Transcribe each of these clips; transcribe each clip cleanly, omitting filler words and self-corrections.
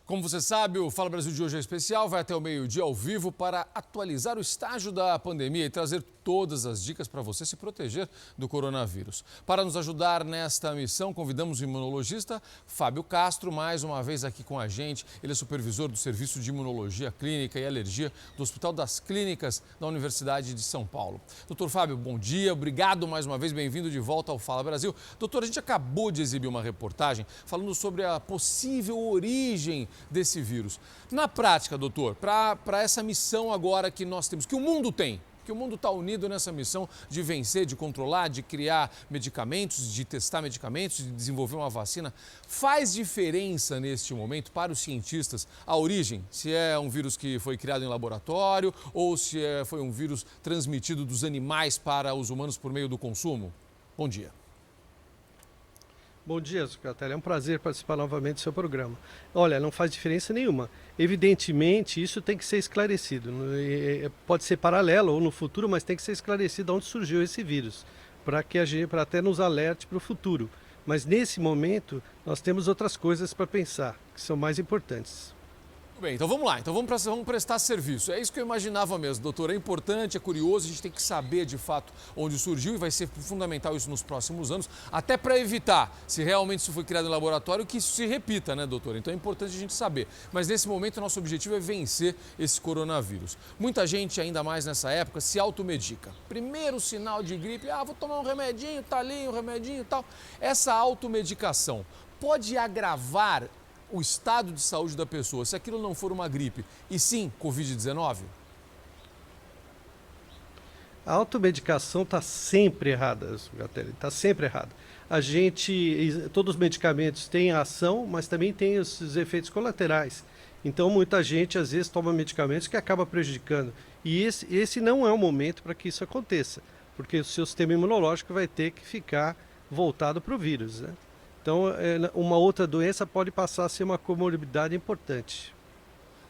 Como você sabe, o Fala Brasil de hoje é especial, vai até o meio-dia ao vivo para atualizar o estágio da pandemia e trazer todas as dicas para você se proteger do coronavírus. Para nos ajudar nesta missão, convidamos o imunologista Fábio Castro, mais uma vez aqui com a gente. Ele é supervisor do Serviço de Imunologia Clínica e Alergia do Hospital das Clínicas da Universidade de São Paulo. Doutor Fábio, bom dia, obrigado mais uma vez, bem-vindo de volta ao Fala Brasil. Doutor, a gente acabou de exibir uma reportagem falando sobre a possível origem desse vírus. Na prática, doutor, para essa missão agora que nós temos, que o mundo tem, que o mundo está unido nessa missão de vencer, de controlar, de criar medicamentos, de testar medicamentos, de desenvolver uma vacina, faz diferença neste momento para os cientistas a origem? Se é um vírus que foi criado em laboratório ou se foi um vírus transmitido dos animais para os humanos por meio do consumo? Bom dia. Bom dia, Zucatelli. É um prazer participar novamente do seu programa. Olha, não faz diferença nenhuma. Evidentemente, isso tem que ser esclarecido. Pode ser paralelo ou no futuro, mas tem que ser esclarecido onde surgiu esse vírus, para até nos alerte para o futuro. Mas nesse momento, nós temos outras coisas para pensar, que são mais importantes. Bem, então vamos lá, vamos prestar serviço. É isso que eu imaginava mesmo, doutor. É importante, é curioso, a gente tem que saber de fato onde surgiu e vai ser fundamental isso nos próximos anos, até para evitar, se realmente isso foi criado em laboratório, que isso se repita, né, doutor? Então é importante a gente saber. Mas nesse momento, o nosso objetivo é vencer esse coronavírus. Muita gente, ainda mais nessa época, se automedica. Primeiro sinal de gripe, vou tomar um remedinho, tá ali, um remedinho e tal. Essa automedicação pode agravar o estado de saúde da pessoa, se aquilo não for uma gripe, e sim Covid-19? A automedicação está sempre errada, Zucatelli, está sempre errada. Todos os medicamentos têm ação, mas também têm os efeitos colaterais. Então, muita gente, às vezes, toma medicamentos que acaba prejudicando. E esse não é o momento para que isso aconteça, porque o seu sistema imunológico vai ter que ficar voltado para o vírus, né? Então, uma outra doença pode passar a ser uma comorbidade importante.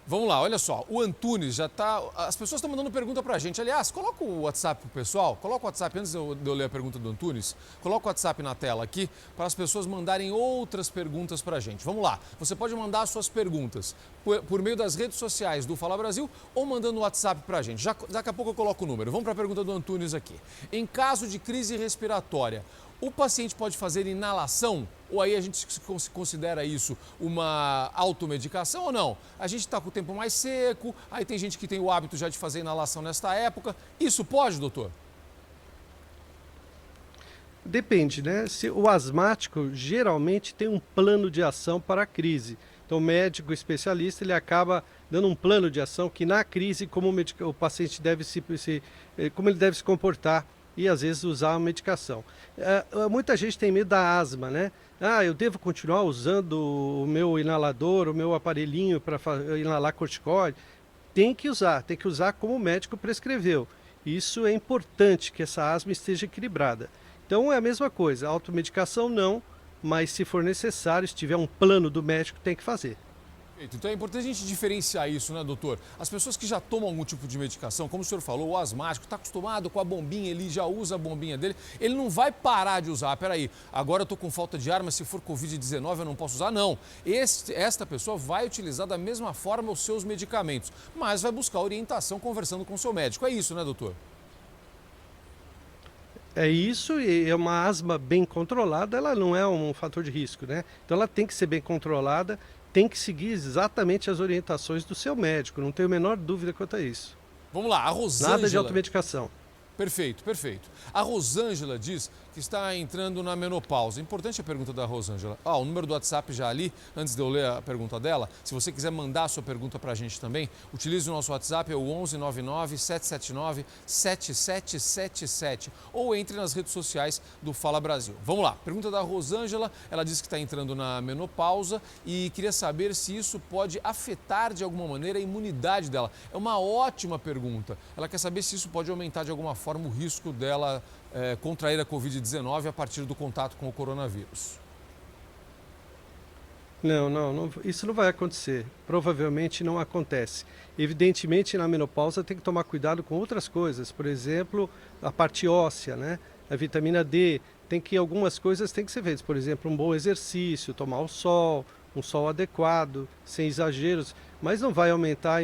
Vamos lá, olha só, o Antunes já está... As pessoas estão mandando pergunta para a gente. Aliás, coloca o WhatsApp para o pessoal, coloca o WhatsApp, antes de eu ler a pergunta do Antunes, coloca o WhatsApp na tela aqui para as pessoas mandarem outras perguntas para a gente. Vamos lá, você pode mandar as suas perguntas por meio das redes sociais do Fala Brasil ou mandando o WhatsApp para a gente. Daqui a pouco eu coloco o número. Vamos para a pergunta do Antunes aqui. Em caso de crise respiratória, o paciente pode fazer inalação? Ou aí a gente considera isso uma automedicação ou não? A gente está com o tempo mais seco, aí tem gente que tem o hábito já de fazer inalação nesta época. Isso pode, doutor? Depende, né? O asmático geralmente tem um plano de ação para a crise. Então o médico especialista ele acaba dando um plano de ação que na crise como o paciente deve como ele deve se comportar e às vezes usar a medicação. Muita gente tem medo da asma, né? Eu devo continuar usando o meu inalador, o meu aparelhinho para inalar corticoide? Tem que usar como o médico prescreveu. Isso é importante, que essa asma esteja equilibrada. Então é a mesma coisa, automedicação não, mas se for necessário, se tiver um plano do médico, tem que fazer. Então é importante a gente diferenciar isso, né, doutor? As pessoas que já tomam algum tipo de medicação, como o senhor falou, o asmático, está acostumado com a bombinha, ele já usa a bombinha dele, ele não vai parar de usar. Peraí, agora eu estou com falta de ar, mas se for Covid-19 eu não posso usar? Não. Esta pessoa vai utilizar da mesma forma os seus medicamentos, mas vai buscar orientação conversando com o seu médico. É isso, né, doutor? É isso, e é uma asma bem controlada, ela não é um fator de risco, né? Então ela tem que ser bem controlada, tem que seguir exatamente as orientações do seu médico, não tenho a menor dúvida quanto a isso. Vamos lá, a Rosângela... Nada de automedicação. Perfeito, perfeito. A Rosângela diz que está entrando na menopausa. Importante a pergunta da Rosângela. O número do WhatsApp já ali, antes de eu ler a pergunta dela. Se você quiser mandar a sua pergunta para a gente também, utilize o nosso WhatsApp, é o 11 99 779 7777. Ou entre nas redes sociais do Fala Brasil. Vamos lá, pergunta da Rosângela. Ela diz que está entrando na menopausa e queria saber se isso pode afetar de alguma maneira a imunidade dela. É uma ótima pergunta. Ela quer saber se isso pode aumentar de alguma forma o risco dela contrair a Covid-19 a partir do contato com o coronavírus. Não, isso não vai acontecer. Provavelmente não acontece. Evidentemente, na menopausa tem que tomar cuidado com outras coisas. Por exemplo, a parte óssea, né? A vitamina D. Algumas coisas têm que ser feitas. Por exemplo, um bom exercício, tomar o sol, um sol adequado, sem exageros, mas não vai aumentar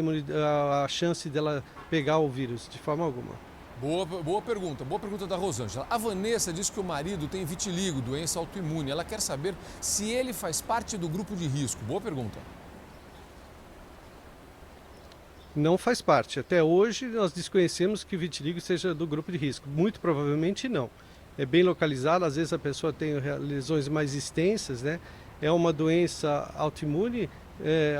a chance dela pegar o vírus de forma alguma. Boa pergunta da Rosângela. A Vanessa diz que o marido tem vitiligo, doença autoimune. Ela quer saber se ele faz parte do grupo de risco. Boa pergunta. Não faz parte. Até hoje nós desconhecemos que vitiligo seja do grupo de risco. Muito provavelmente não. É bem localizado, às vezes a pessoa tem lesões mais extensas, né? É uma doença autoimune,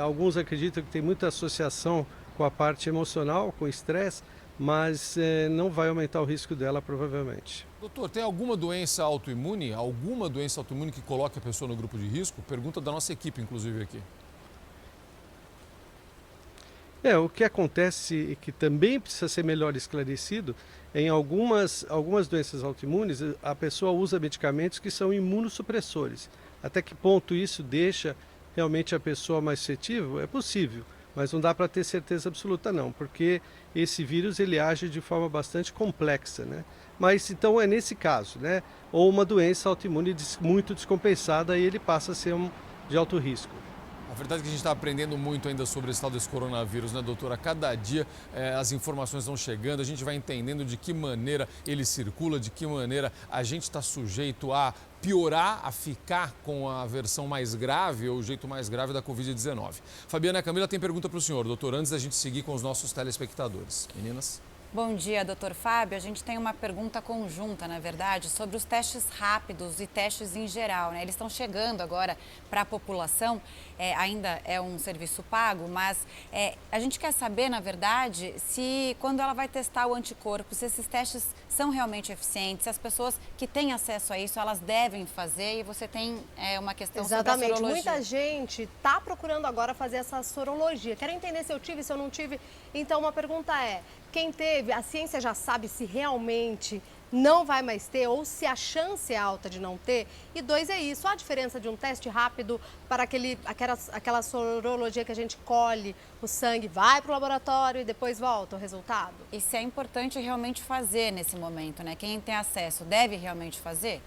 alguns acreditam que tem muita associação com a parte emocional, com o estresse, mas não vai aumentar o risco dela provavelmente. Doutor, tem alguma doença autoimune? Alguma doença autoimune que coloque a pessoa no grupo de risco? Pergunta da nossa equipe, inclusive, aqui. O que acontece e que também precisa ser melhor esclarecido, em algumas doenças autoimunes, a pessoa usa medicamentos que são imunossupressores. Até que ponto isso deixa realmente a pessoa mais suscetível? É possível, mas não dá para ter certeza absoluta não, porque esse vírus ele age de forma bastante complexa, né? Mas então é nesse caso, né? Ou uma doença autoimune muito descompensada e ele passa a ser de alto risco. A verdade é que a gente está aprendendo muito ainda sobre esse tal desse coronavírus, né, doutora? Cada dia as informações vão chegando, a gente vai entendendo de que maneira ele circula, de que maneira a gente está sujeito a piorar, a ficar com a versão mais grave ou o jeito mais grave da Covid-19. Fabiana e Camila tem pergunta para o senhor, doutor, antes da gente seguir com os nossos telespectadores. Meninas? Bom dia, doutor Fábio. A gente tem uma pergunta conjunta, na verdade, sobre os testes rápidos e testes em geral, né? Eles estão chegando agora para a população, ainda é um serviço pago, mas a gente quer saber, na verdade, se quando ela vai testar o anticorpo, se esses testes são realmente eficientes, se as pessoas que têm acesso a isso, elas devem fazer, e você tem uma questão sobre a sorologia. Muita gente está procurando agora fazer essa sorologia. Quero entender se eu tive, se eu não tive. Então, uma pergunta é, quem teve, a ciência já sabe se realmente não vai mais ter ou se a chance é alta de não ter? E 2 é isso, a diferença de um teste rápido para aquela sorologia que a gente colhe o sangue, vai para o laboratório e depois volta o resultado? Isso é importante realmente fazer nesse momento, né? Quem tem acesso deve realmente fazer?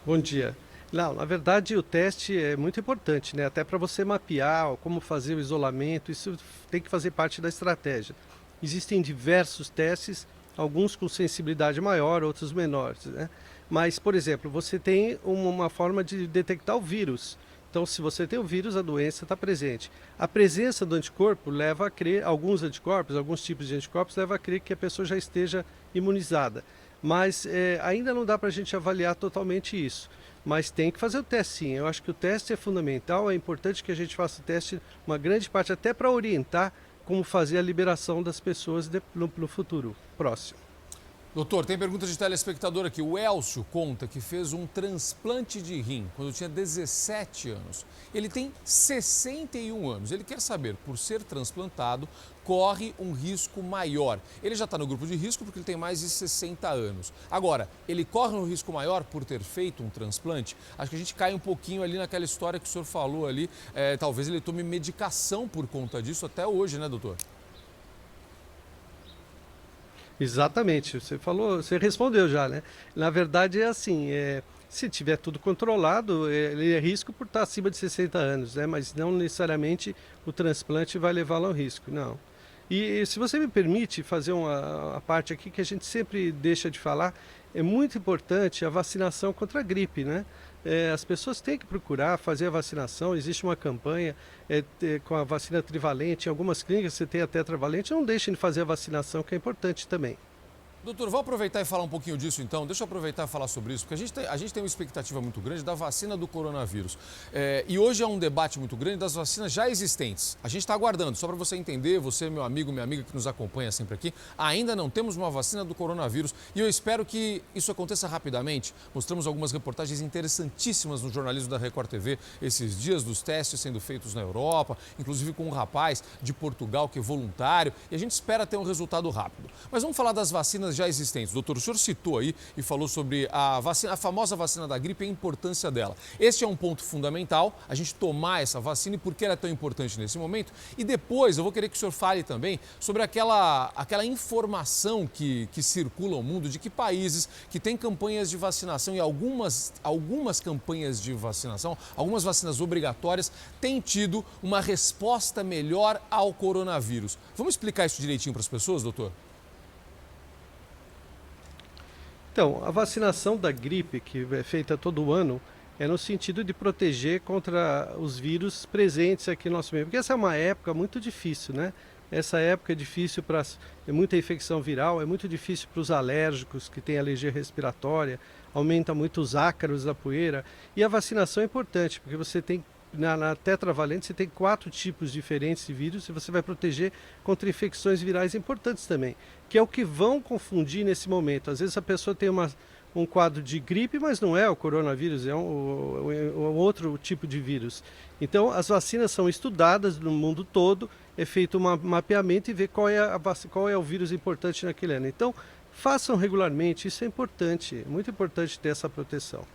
Bom dia. Não, na verdade o teste é muito importante, né? Até para você mapear como fazer o isolamento, isso tem que fazer parte da estratégia. Existem diversos testes, alguns com sensibilidade maior, outros menores, né? Mas, por exemplo, você tem uma forma de detectar o vírus. Então, se você tem o vírus, a doença está presente. A presença do anticorpo leva a crer, alguns tipos de anticorpos, leva a crer que a pessoa já esteja imunizada. Mas ainda não dá para a gente avaliar totalmente isso. Mas tem que fazer o teste sim. Eu acho que o teste é fundamental, é importante que a gente faça o teste, uma grande parte, até para orientar como fazer a liberação das pessoas no futuro próximo. Doutor, tem pergunta de telespectador aqui. O Elcio conta que fez um transplante de rim quando tinha 17 anos. Ele tem 61 anos. Ele quer saber, por ser transplantado, corre um risco maior. Ele já está no grupo de risco porque ele tem mais de 60 anos. Agora, ele corre um risco maior por ter feito um transplante? Acho que a gente cai um pouquinho ali naquela história que o senhor falou ali. Talvez ele tome medicação por conta disso até hoje, né, doutor? Exatamente, você respondeu já, né? Na verdade é assim, se tiver tudo controlado, ele é risco por estar acima de 60 anos, né? Mas não necessariamente o transplante vai levá-lo ao risco, não. E se você me permite fazer uma parte aqui que a gente sempre deixa de falar, é muito importante a vacinação contra a gripe, né? As pessoas têm que procurar fazer a vacinação, existe uma campanha com a vacina trivalente, em algumas clínicas você tem a tetravalente, não deixem de fazer a vacinação, que é importante também. Doutor, vou aproveitar e falar um pouquinho disso então. Deixa eu aproveitar e falar sobre isso, porque a gente tem uma expectativa muito grande da vacina do coronavírus. E hoje é um debate muito grande das vacinas já existentes. A gente está aguardando, só para você entender, você, meu amigo, minha amiga que nos acompanha sempre aqui, ainda não temos uma vacina do coronavírus e eu espero que isso aconteça rapidamente. Mostramos algumas reportagens interessantíssimas no jornalismo da Record TV esses dias dos testes sendo feitos na Europa, inclusive com um rapaz de Portugal que é voluntário, e a gente espera ter um resultado rápido. Mas vamos falar das vacinas vacinas já existentes. Doutor, o senhor citou aí e falou sobre a famosa vacina da gripe e a importância dela. Este é um ponto fundamental, a gente tomar essa vacina e por que ela é tão importante nesse momento. E depois eu vou querer que o senhor fale também sobre aquela informação que circula ao mundo de que países que têm campanhas de vacinação e algumas campanhas de vacinação, algumas vacinas obrigatórias, têm tido uma resposta melhor ao coronavírus. Vamos explicar isso direitinho para as pessoas, doutor? Então, a vacinação da gripe, que é feita todo ano, é no sentido de proteger contra os vírus presentes aqui no nosso meio. Porque essa é uma época muito difícil, né? Essa época é difícil para muita infecção viral, é muito difícil para os alérgicos que têm alergia respiratória, aumenta muito os ácaros da poeira. E a vacinação é importante, porque você tem na tetravalente você tem 4 tipos diferentes de vírus e você vai proteger contra infecções virais importantes também, que é o que vão confundir nesse momento. Às vezes a pessoa tem um quadro de gripe, mas não é o coronavírus, é um outro tipo de vírus. Então as vacinas são estudadas no mundo todo, é feito um mapeamento e vê qual é o vírus importante naquele ano. Então façam regularmente, isso é importante, é muito importante ter essa proteção.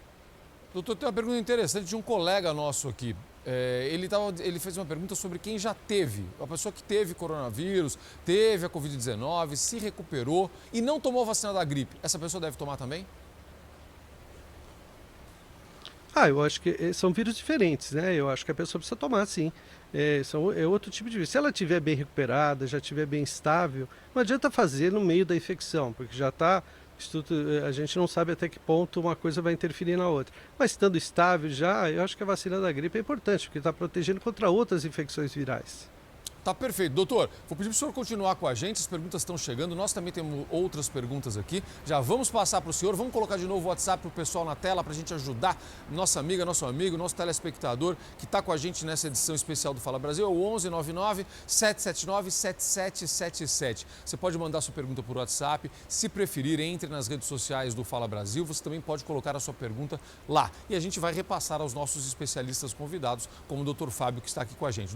Doutor, tem uma pergunta interessante de um colega nosso aqui. Ele fez uma pergunta sobre quem já teve, a pessoa que teve coronavírus, teve a Covid-19, se recuperou e não tomou a vacina da gripe. Essa pessoa deve tomar também? Eu acho que são vírus diferentes, né? Eu acho que a pessoa precisa tomar, sim. É outro tipo de vírus. Se ela estiver bem recuperada, já estiver bem estável, não adianta fazer no meio da infecção, porque já está... A gente não sabe até que ponto uma coisa vai interferir na outra. Mas estando estável já, eu acho que a vacina da gripe é importante, porque está protegendo contra outras infecções virais. Tá perfeito. Doutor, vou pedir para o senhor continuar com a gente, as perguntas estão chegando, nós também temos outras perguntas aqui. Já vamos passar para o senhor, vamos colocar de novo o WhatsApp para o pessoal na tela para a gente ajudar nossa amiga, nosso amigo, nosso telespectador que está com a gente nessa edição especial do Fala Brasil, é o 11 99 779 7777. Você pode mandar sua pergunta por WhatsApp, se preferir, entre nas redes sociais do Fala Brasil, você também pode colocar a sua pergunta lá. E a gente vai repassar aos nossos especialistas convidados, como o doutor Fábio, que está aqui com a gente.